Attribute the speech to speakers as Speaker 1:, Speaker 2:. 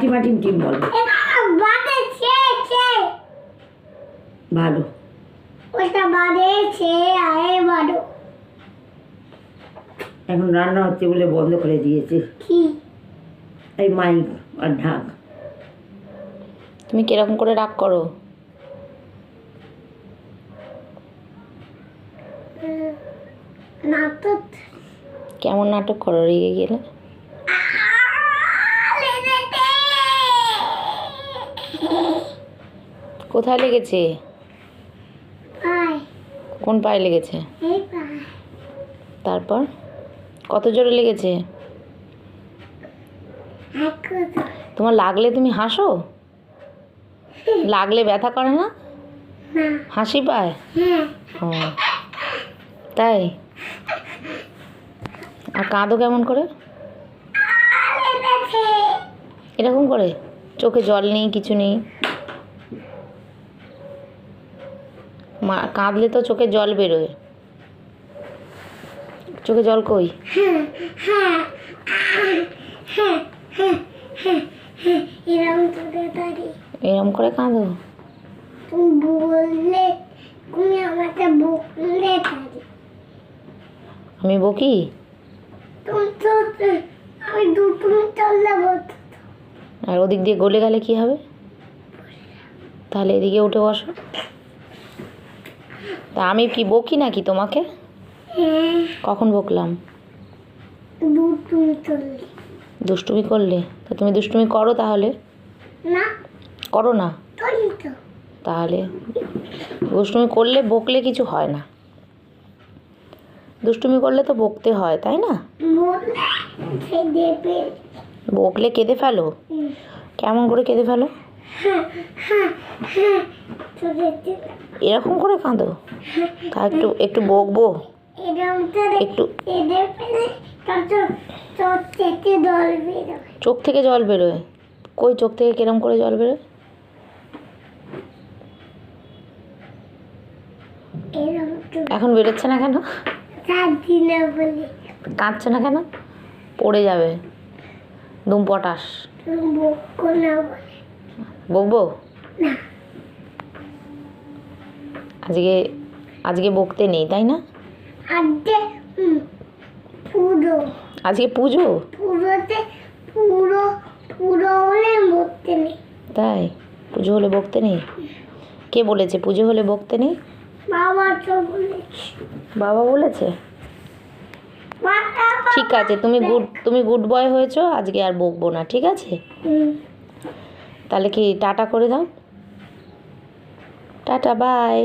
Speaker 1: টিমা team team বলো। ভালো এখন রান্না হচ্ছে বলে বন্ধ করে দিয়েছে এই মাইক আর ঢাক।
Speaker 2: তুমি কিরকম করে রাগ করো? কেমন নাটক করো রেগে গেলে? কোথায় লেগেছে? কোন পায়ে লেগেছে? তারপর কত জোরে লেগেছে? তোমার লাগলে তুমি হাসো? লাগলে ব্যথা করে না? হাসি পায়? ও তাই? আর কাঁদো কেমন করে? এরকম করে চোখে জল নেই, কিছু নেই? মা কাঁদলে তো চোখে জল বেরোয়। চোখে জল কই? এরকম করে কাঁদো? আমি বকি? আর ওদিক দিয়ে গলে গেলে কি হবে? তাহলে এদিকে উঠে বসো। তা আমি কি বকি নাকি তোমাকে? কখন বকলাম? দুষ্টুমি করলে? তা তুমি দুষ্টুমি করো তাহলে? করো না? তাহলে দুষ্টুমি করলে বকলে কিছু হয় না। দুষ্টুমি করলে তো বকতে হয়, তাই না? বকলে কেঁদে ফেলো? কেমন করে কেঁদে ফেলো? এরকম করে কাঁদো? তা একটু একটু বকবো একটু। চোখ থেকে জল বেরোয়? কই চোখ থেকে কিরম করে জল বেরোয়? এখন বেরোচ্ছে না কেন? কাঁদছে না কেন? পড়ে যাবে দুম পটাশ। বকবো? আজকে আজকে বকতে নেই, তাই না? আজকে পুজো? তাই? পুজো হলে বকতে নেই? কে বলেছে পুজো হলে বকতে নেই? বাবা বলেছে? ঠিক আছে, তুমি গুড বয় হয়েছো, আজকে আর বকবো না, ঠিক আছে? তাহলে কি টাটা করে দাও। Tata, by.